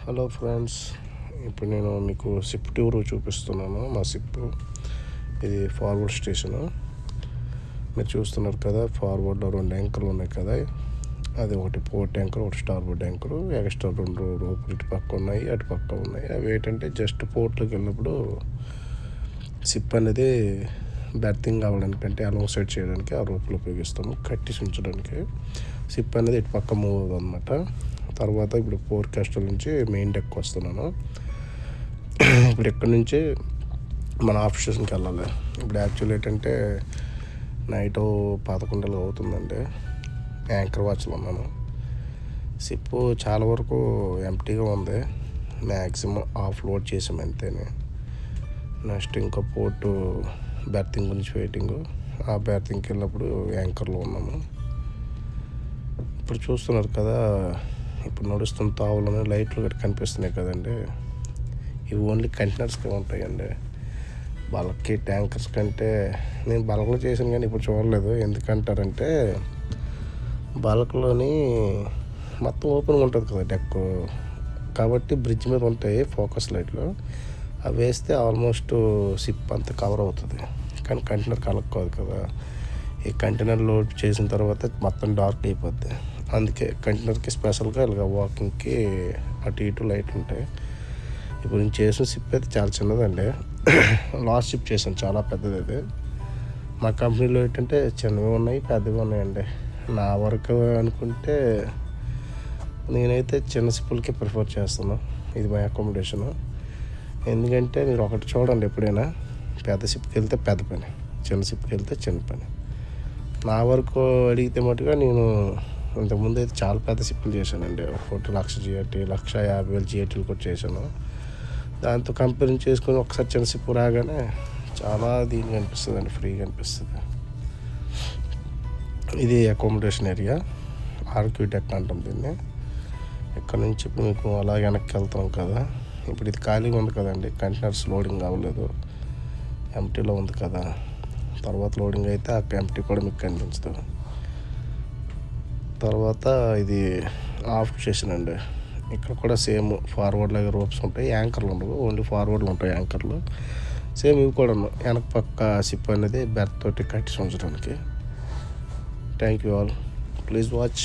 Hello friends, ఇప్పుడు నేను మీకు షిప్ టూర్ చూపిస్తున్నాను. మా షిప్ ఇది ఫార్వర్డ్ స్టేషను. మీరు చూస్తున్నారు కదా, ఫార్వర్డ్లో 2 యాంకర్లు ఉన్నాయి కదా. అది ఒకటి పోర్ట్ యాంకర్, ఒకటి స్టార్బోర్డ్ యాంకరు. ఎక్స్ట్రా 2 రోపులు ఇటు పక్క ఉన్నాయి, అటు పక్క ఉన్నాయి. అవి ఏంటంటే జస్ట్ పోర్ట్లోకి వెళ్ళినప్పుడు షిప్ అనేది బెర్తింగ్ అవ్వడానికి, అంటే అలాంగ్ సైడ్ చేయడానికి ఆ రోపులు ఉపయోగిస్తాము. కట్టి ఉంచడానికి షిప్ అనేది ఇటు పక్క మూవ్ అవుతుంది అనమాట. తర్వాత ఇప్పుడు పోర్ట్ క్యాస్టల్ నుంచి మెయిన్ డెక్ వస్తున్నాను. ఇప్పుడు ఇక్కడ నుంచి మన ఆఫ్ స్టేషన్కి వెళ్ళాలి. ఇప్పుడు యాక్చువల్ ఏంటంటే నైట్ 11 అవుతుందండి. యాంకర్ వాచ్లో ఉన్నాను. షిప్ చాలా వరకు ఎంప్టీగా ఉంది. మ్యాక్సిమం ఆఫ్ లోడ్ చేసాం అంతేనే. నెక్స్ట్ ఇంకా పోర్టు బెర్తింగ్ గురించి వెయిటింగ్. ఆ బెర్తింగ్కి వెళ్ళినప్పుడు యాంకర్లో ఉన్నాము. ఇప్పుడు చూస్తున్నారు కదా, ఇప్పుడు నడుస్తున్న తావులను లైట్లు గట్టి కనిపిస్తున్నాయి కదండి. ఇవి ఓన్లీ కంటైనర్స్గా ఉంటాయండి. బల్క్కి ట్యాంకర్స్ కంటే నేను బల్క్లో చేశాను కానీ ఇప్పుడు చూడలేదు. ఎందుకంటారంటే బల్క్లోని మొత్తం ఓపెన్గా ఉంటుంది కదా డెక్, కాబట్టి బ్రిడ్జ్ మీద ఉంటాయి ఫోకస్ లైట్లు. అవి వేస్తే ఆల్మోస్ట్ షిప్ అంతా కవర్ అవుతుంది. కానీ కంటైనర్ కలెక్ట్ కాదు కదా. ఈ కంటైనర్ లోడ్ చేసిన తర్వాత మొత్తం డార్క్ అయిపోద్ది. అందుకే కంటైనర్కి స్పెషల్గా ఇలాగ వాకింగ్కి అటు ఇటు లైట్లు ఉంటాయి. ఇప్పుడు నేను చేసిన షిప్ అయితే చాలా చిన్నదండి. లాస్ట్ షిప్ చేశాను, చాలా పెద్దది అది. మా కంపెనీలో ఏంటంటే చిన్నవి ఉన్నాయి, పెద్దవి ఉన్నాయండి. నా వరకు అనుకుంటే నేనైతే చిన్న షిప్పులకి ప్రిఫర్ చేస్తాను. ఇది మై అకామిడేషను. ఎందుకంటే మీరు ఒకటి చూడండి, ఎప్పుడైనా పెద్ద షిప్కి వెళ్తే పెద్ద పని, చిన్న షిప్కి వెళ్తే చిన్న పని. నా వరకు అడిగితే మటుగా నేను ఇంతకుముందు అయితే చాలా పెద్ద షిప్పులు చేశానండి. ఒకటి 1,00,000 GRT, 1,50,000 GRTలు కూడా చేశాను. దాంతో కంపేర్ చేసుకొని ఒకసారి చిన్న షిప్ రాగానే చాలా దీనిగా అనిపిస్తుంది అండి, ఫ్రీగా అనిపిస్తుంది. ఇది అకామిడేషన్ ఏరియా, ఆర్క్యూ డెక్ అంటాం దీన్ని. ఇక్కడ నుంచి ఇప్పుడు మీకు అలా వెనక్కి వెళ్తాం కదా. ఇప్పుడు ఇది ఖాళీగా ఉంది కదండి, కంటైనర్స్ లోడింగ్ అవ్వలేదు, ఎంటీలో ఉంది కదా. తర్వాత లోడింగ్ అయితే ఆ ఎంటీ కూడా మీకు కనిపించదు. తర్వాత ఇది ఆఫ్ స్టేషన్ అండి. ఇక్కడ కూడా సేమ్ ఫార్వర్డ్ లాగా రోప్స్ ఉంటాయి, యాంకర్లు ఉండవు, ఓన్లీ ఫార్వర్డ్లు ఉంటాయి యాంకర్లు. సేమ్ ఇవి కూడా వెనక పక్క షిప్ అనేది బెర్త్ తోటి కట్టి ఉంచడానికి. Thank you all, please watch.